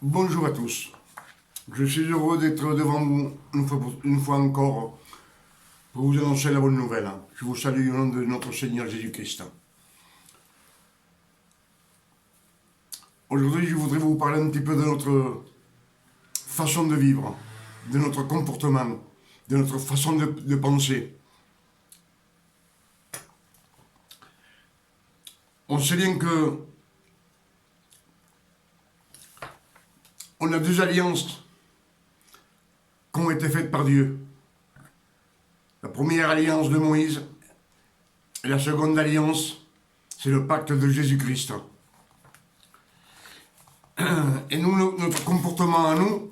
Bonjour à tous. Je suis heureux d'être devant vous une fois encore pour vous annoncer la bonne nouvelle. Je vous salue au nom de notre Seigneur Jésus-Christ. Aujourd'hui, je voudrais vous parler un petit peu de notre façon de vivre, de notre comportement, de notre façon de penser. On sait bien que on a deux alliances qui ont été faites par Dieu. La première alliance de Moïse et la seconde alliance, c'est le pacte de Jésus-Christ. Et nous, notre comportement à nous,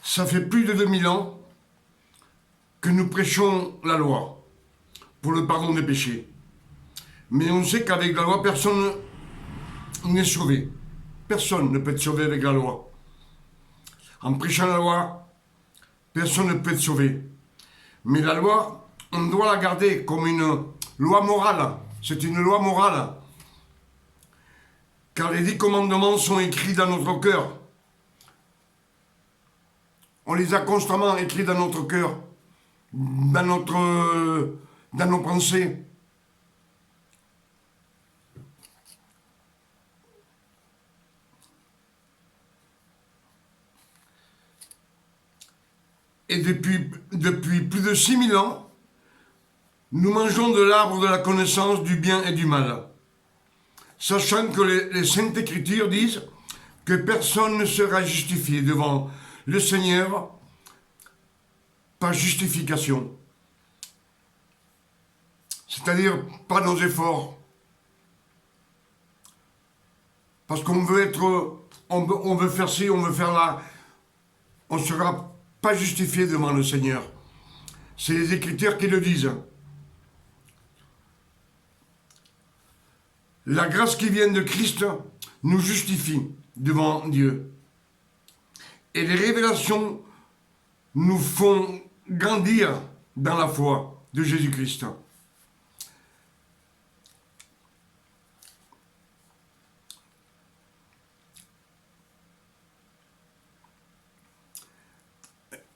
ça fait plus de 2000 ans que nous prêchons la loi pour le pardon des péchés. Mais on sait qu'avec la loi, personne n'est sauvé. Personne ne peut être sauvé avec la loi. En prêchant la loi, personne ne peut être sauvé. Mais la loi, on doit la garder comme une loi morale. C'est une loi morale. Car les 10 commandements sont écrits dans notre cœur. On les a constamment écrits dans notre cœur, dans nos pensées. Et depuis plus de 6000 ans, nous mangeons de l'arbre de la connaissance du bien et du mal. Sachant que les Saintes Écritures disent que personne ne sera justifié devant le Seigneur par justification. C'est-à-dire pas nos efforts. Parce qu'on veut être, on veut faire ci, on veut faire là. On ne sera pas justifié devant le Seigneur. C'est les Écritures qui le disent. La grâce qui vient de Christ nous justifie devant Dieu. Et les révélations nous font grandir dans la foi de Jésus-Christ.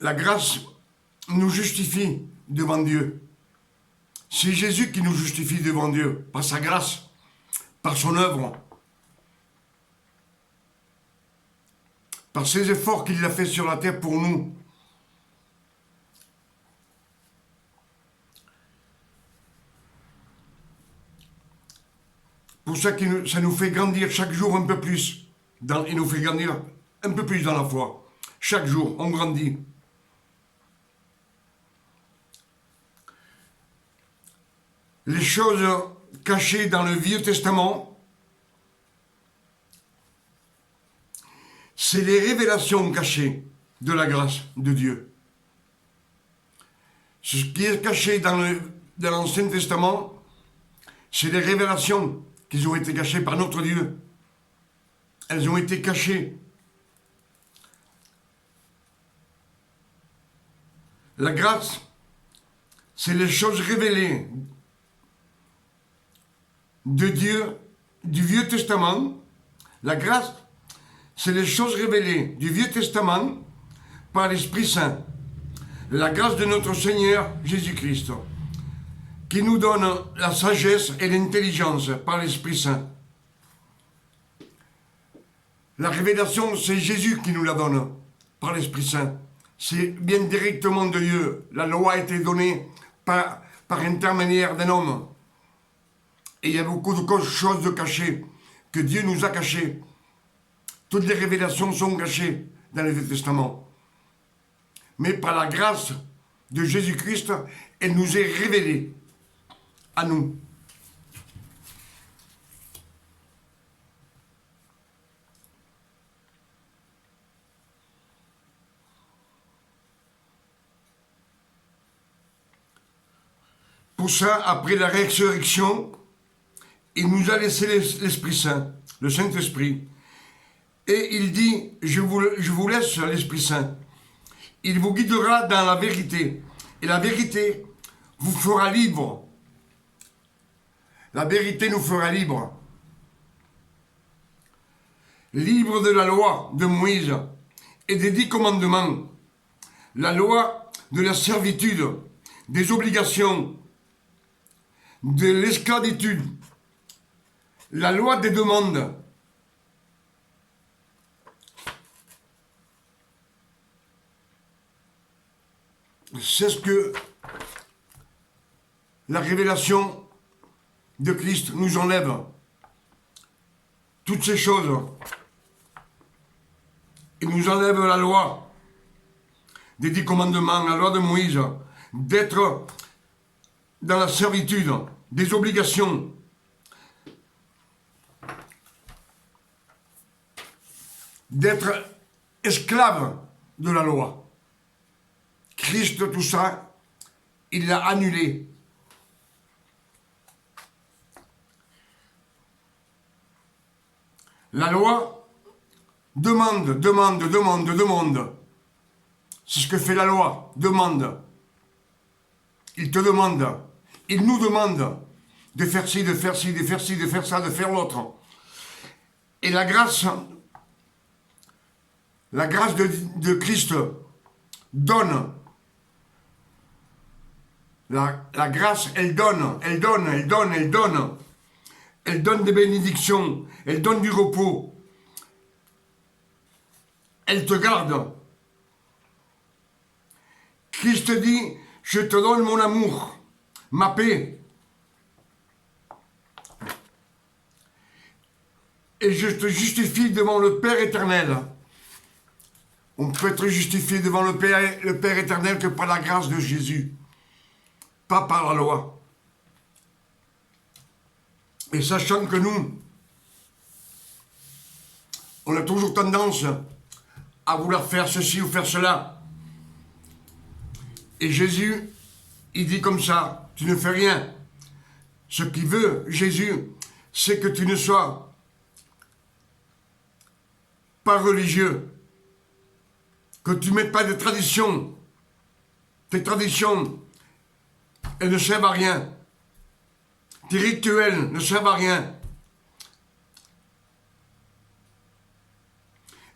La grâce nous justifie devant Dieu. C'est Jésus qui nous justifie devant Dieu, par sa grâce, par son œuvre, par ses efforts qu'il a fait sur la terre pour nous. Pour ça que ça nous fait grandir chaque jour un peu plus. Il nous fait grandir un peu plus dans la foi. Chaque jour, on grandit. Les choses cachées dans le Vieux Testament, c'est les révélations cachées de la grâce de Dieu. Ce qui est caché dans l'Ancien Testament, c'est les révélations qui ont été cachées par notre Dieu. Elles ont été cachées. La grâce, c'est les choses révélées de Dieu, du Vieux Testament. La grâce, c'est les choses révélées du Vieux Testament par l'Esprit Saint. La grâce de notre Seigneur Jésus-Christ, qui nous donne la sagesse et l'intelligence par l'Esprit Saint. La révélation, c'est Jésus qui nous la donne par l'Esprit Saint. C'est bien directement de Dieu. La loi a été donnée par intermédiaire d'un homme. Et il y a beaucoup de choses de cachées que Dieu nous a cachées. Toutes les révélations sont cachées dans le Vieux Testament. Mais par la grâce de Jésus-Christ, elle nous est révélée à nous. Pour ça, après la résurrection, il nous a laissé l'Esprit Saint, le Saint-Esprit. Et il dit, je vous laisse l'Esprit Saint. Il vous guidera dans la vérité. Et la vérité vous fera libre. La vérité nous fera libre. libre de la loi de Moïse et des 10 commandements, la loi de la servitude, des obligations, de l'esclavitude, la loi des demandes. C'est ce que la révélation de Christ nous enlève. Toutes ces choses. Il nous enlève la loi des 10 commandements, la loi de Moïse, d'être dans la servitude, des obligations. D'être esclave de la loi. Christ, tout ça, il l'a annulé. La loi demande. C'est ce que fait la loi, demande. Il te demande, il nous demande de faire ci, de faire ci, de faire ci, de faire ça, de faire l'autre. Et la grâce de Christ donne. La grâce, elle donne. Elle donne des bénédictions. Elle donne du repos. Elle te garde. Christ dit, je te donne mon amour, ma paix. Et je te justifie devant le Père éternel. On peut être justifié devant le Père éternel que par la grâce de Jésus. Pas par la loi. Et sachant que nous, on a toujours tendance à vouloir faire ceci ou faire cela. Et Jésus, il dit comme ça, tu ne fais rien. Ce qu'il veut, Jésus, c'est que tu ne sois pas religieux, que tu ne mettes pas de traditions. Tes traditions, elles ne servent à rien. Tes rituels ne servent à rien.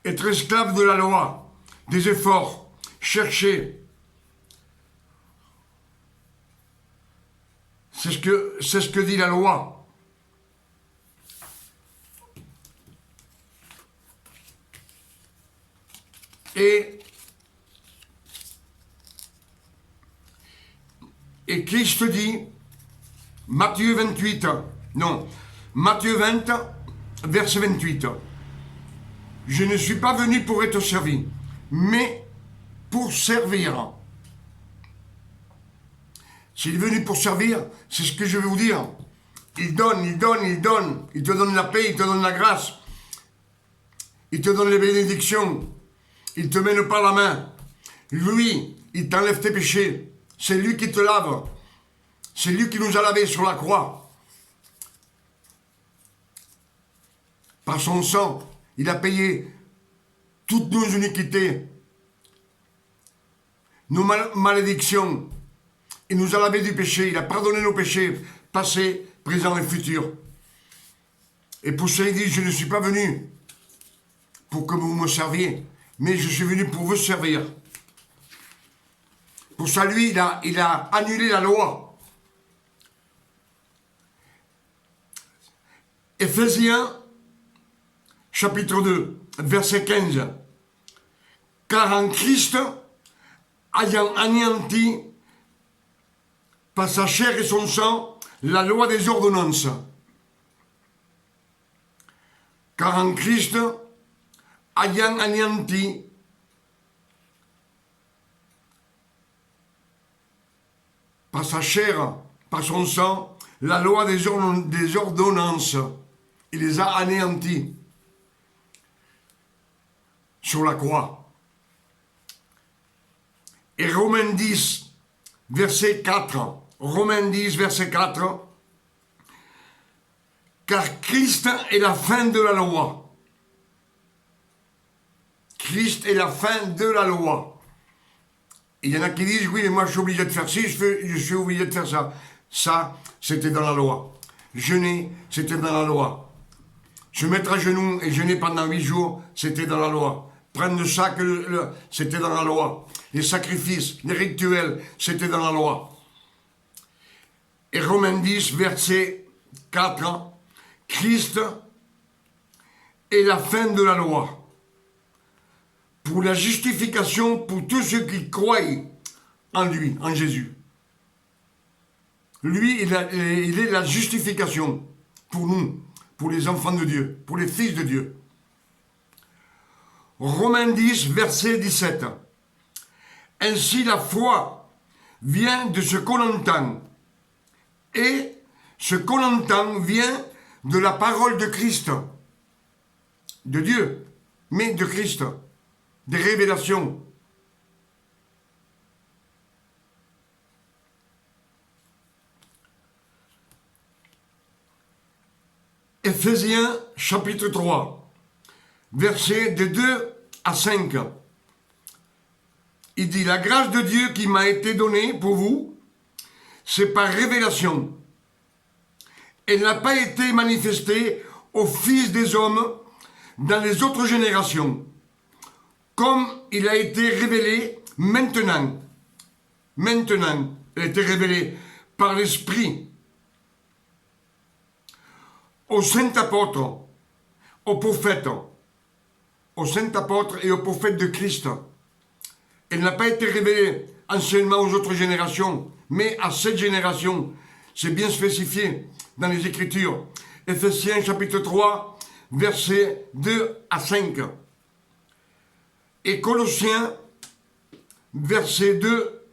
Être esclave de la loi, des efforts, chercher. C'est ce que dit la loi. Et Christ dit, Matthieu 20, verset 28. Je ne suis pas venu pour être servi, mais pour servir. S'il est venu pour servir, c'est ce que je vais vous dire. Il donne. Il te donne la paix, il te donne la grâce. Il te donne les bénédictions. Il te mène par la main. Lui, il t'enlève tes péchés. C'est lui qui te lave. C'est lui qui nous a lavés sur la croix. Par son sang, il a payé toutes nos iniquités, nos malédictions. Il nous a lavé du péché. Il a pardonné nos péchés, passés, présents et futurs. Et pour ça, il dit, je ne suis pas venu pour que vous me serviez, mais je suis venu pour vous servir. Pour ça, lui, il a annulé la loi. Éphésiens, chapitre 2, verset 15. Car en Christ, ayant anéanti par sa chair et son sang la loi des ordonnances. Car en Christ, ayant anéanti par sa chair, par son sang, la loi des ordonnances, il les a anéantis sur la croix. Et Romains 10, verset 4, Romains 10, verset 4, car Christ est la fin de la loi. Christ est la fin de la loi. Il y en a qui disent, oui, mais moi je suis obligé de faire ci, je suis obligé de faire ça. Ça, c'était dans la loi. Jeûner, c'était dans la loi. Se mettre à genoux et jeûner pendant 8 jours, c'était dans la loi. Prendre chaque, c'était dans la loi. Les sacrifices, les rituels, c'était dans la loi. Et Romains 10, verset 4, Christ est la fin de la loi. Pour la justification pour tous ceux qui croient en lui, en Jésus. Lui, il est la justification pour nous, pour les enfants de Dieu, pour les fils de Dieu. Romains 10, verset 17. Ainsi la foi vient de ce qu'on entend, et ce qu'on entend vient de la parole de Christ, de Dieu, mais de Christ, des révélations. Éphésiens chapitre 3, versets de 2 à 5. Il dit, la grâce de Dieu qui m'a été donnée pour vous, c'est par révélation. Elle n'a pas été manifestée aux fils des hommes dans les autres générations, comme il a été révélé maintenant. Maintenant, elle a été révélée par l'Esprit aux saints apôtres, aux prophètes, et aux prophètes de Christ. Elle n'a pas été révélée anciennement aux autres générations, mais à cette génération. C'est bien spécifié dans les Écritures. Éphésiens chapitre 3, versets 2 à 5. Et Colossiens, verset 2.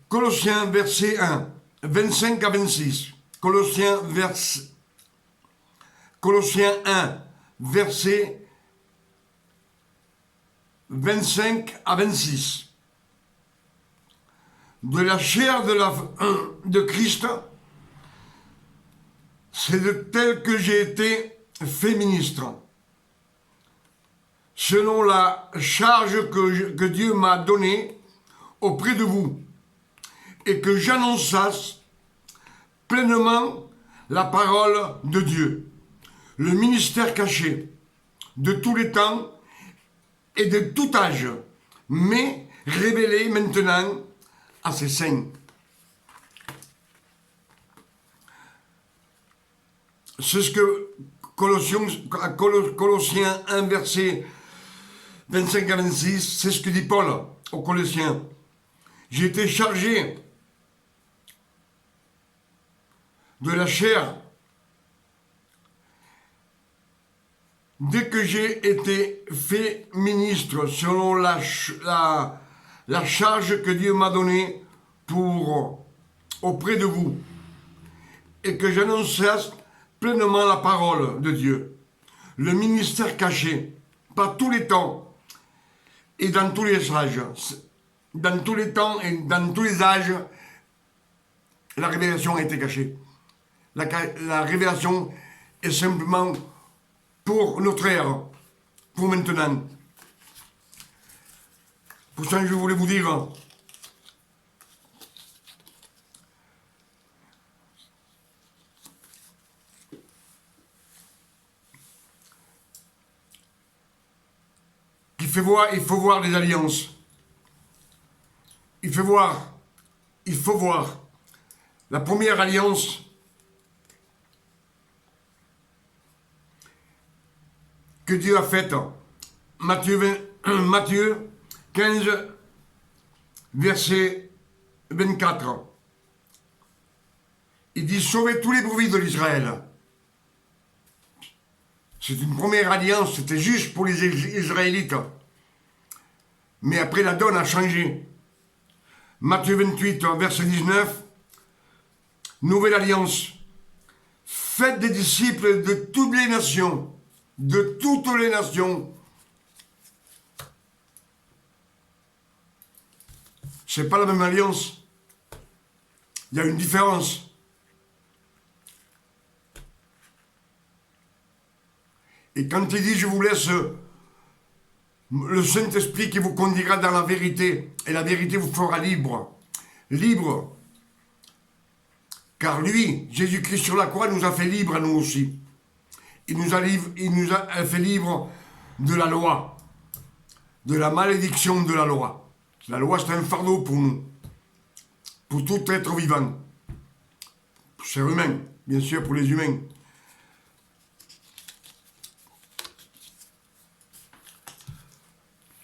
Colossiens, verset 1, 25 à 26. Colossiens 1, verset 25 à 26. De la chair de Christ, c'est de tel que j'ai été fait ministre, selon la charge que Dieu m'a donnée auprès de vous, et que j'annonçasse pleinement la parole de Dieu, le ministère caché de tous les temps et de tout âge, mais révélé maintenant à ses saints. C'est ce que Colossiens 1, verset 25 à 26, c'est ce que dit Paul aux Colossiens. J'ai été chargé de la chair dès que j'ai été fait ministre selon la charge que Dieu m'a donnée auprès de vous, et que j'annonçasse pleinement la parole de Dieu, le ministère caché, par tous les temps et dans tous les âges. Dans tous les temps et dans tous les âges, la révélation a été cachée. La révélation est simplement pour notre ère, pour maintenant. Pour ça, je voulais vous dire, il faut voir les alliances. Il faut voir la première alliance que Dieu a faite. Matthieu 15, verset 24. Il dit, sauvez tous les brebis de l'Israël. C'est une première alliance, c'était juste pour les Israélites. Mais après, la donne a changé. Matthieu 28, verset 19. Nouvelle alliance. Faites des disciples de toutes les nations. De toutes les nations. C'est pas la même alliance. Il y a une différence. Et quand il dit, je vous laisse le Saint-Esprit qui vous conduira dans la vérité, et la vérité vous fera libre. Libre. Car lui, Jésus-Christ sur la croix, nous a fait libres à nous aussi. Il nous a fait libres de la loi, de la malédiction de la loi. La loi, c'est un fardeau pour nous, pour tout être vivant. Pour ser humain, bien sûr, pour les humains.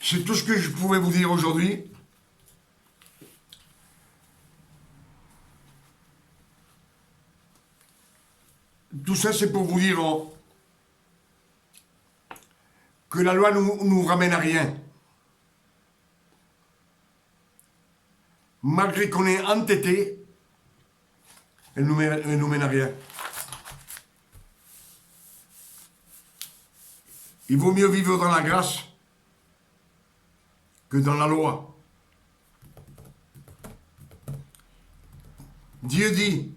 C'est tout ce que je pouvais vous dire aujourd'hui. Tout ça, c'est pour vous dire que la loi nous ramène à rien. Malgré qu'on est entêté, elle nous mène à rien. Il vaut mieux vivre dans la grâce que dans la loi. Dieu dit,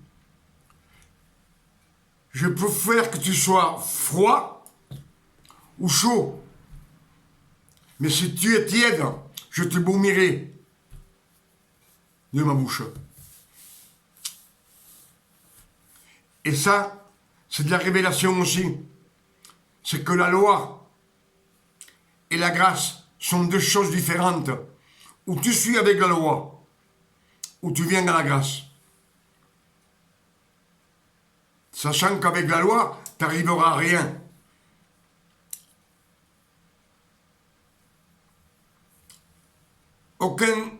je peux faire que tu sois froid ou chaud. Mais si tu es tiède, je te vomirai de ma bouche. Et ça, c'est de la révélation aussi. C'est que la loi et la grâce sont deux choses différentes. Ou tu suis avec la loi, ou tu viens à la grâce. Sachant qu'avec la loi, tu n'arriveras à rien. Aucun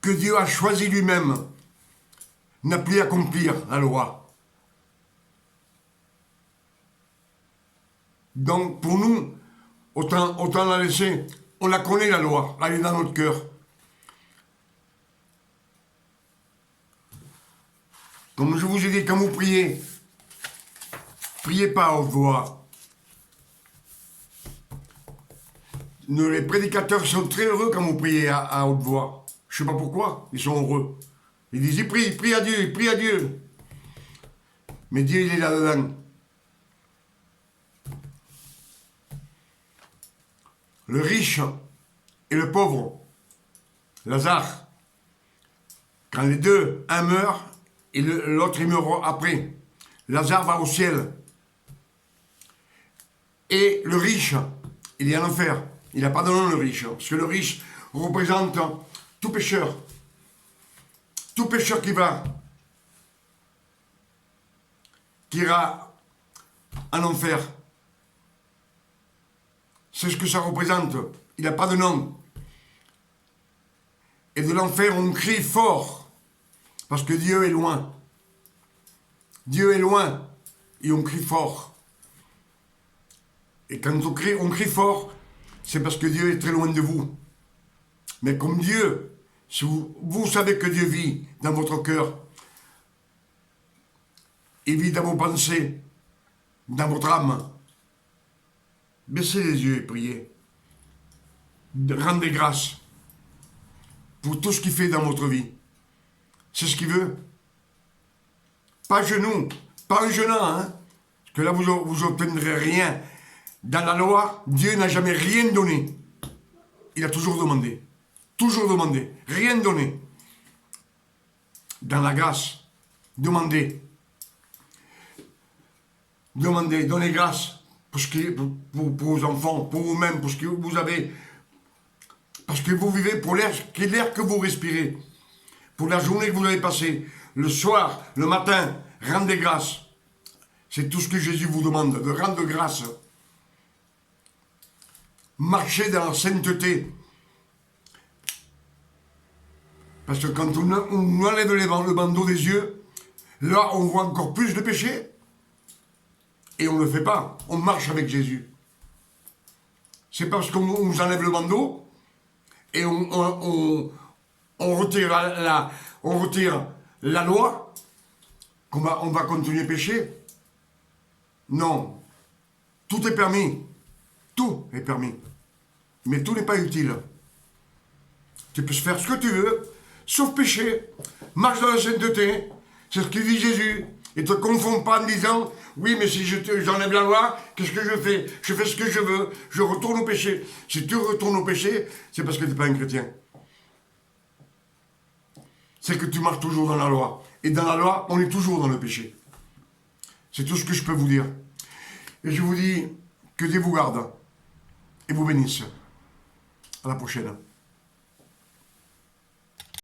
que Dieu a choisi lui-même n'a pu accomplir la loi. Donc pour nous, autant la laisser. On la connaît la loi, elle est dans notre cœur. Comme je vous ai dit, quand vous priez, priez pas à haute voix. Les prédicateurs sont très heureux quand vous priez à haute voix. Je ne sais pas pourquoi, ils sont heureux. Ils disent, prie à Dieu, prie à Dieu. Mais Dieu, il est là-dedans. Le riche et le pauvre, Lazare, quand les deux, un meurt et l'autre il meurt après, Lazare va au ciel. Et le riche, il est en enfer. Il n'a pas de nom, le riche, parce que le riche représente tout pécheur. Tout pécheur qui ira en enfer. C'est ce que ça représente. Il n'a pas de nom. Et de l'enfer, on crie fort. Parce que Dieu est loin. Dieu est loin. Et on crie fort. Et quand on crie fort, c'est parce que Dieu est très loin de vous. Mais comme Dieu, si vous savez que Dieu vit dans votre cœur, il vit dans vos pensées, dans votre âme, baissez les yeux et priez. Rendez grâce pour tout ce qu'il fait dans votre vie. C'est ce qu'il veut. Pas genoux, pas un jeûnant, hein. Parce que là, vous obtiendrez rien. Dans la loi, Dieu n'a jamais rien donné. Il a toujours demandé. Toujours demandé. Rien donné. Dans la grâce, demandez. Demandez, donnez grâce pour vos enfants, pour vous-même, pour ce que vous avez. Parce que vous vivez pour l'air que vous respirez. Pour la journée que vous avez passée. Le soir, le matin, rendez grâce. C'est tout ce que Jésus vous demande, de rendre grâce. Marchez dans la sainteté. Parce que quand on enlève le bandeau des yeux, là on voit encore plus de péché. Et on ne le fait pas. On marche avec Jésus. C'est parce qu'on nous enlève le bandeau et on retire la loi qu'on va continuer à pécher. Non. Tout est permis. Tout est permis. Mais tout n'est pas utile. Tu peux faire ce que tu veux, sauf pécher. Marche dans la sainteté. C'est ce que dit Jésus. Et ne te confonds pas en disant, oui, mais si j'enlève la loi, qu'est-ce que je fais? Je fais ce que je veux. Je retourne au péché. Si tu retournes au péché, c'est parce que tu n'es pas un chrétien. c'est que tu marches toujours dans la loi. Et dans la loi, on est toujours dans le péché. C'est tout ce que je peux vous dire. Et je vous dis que Dieu vous garde et vous bénisse. À la prochaine.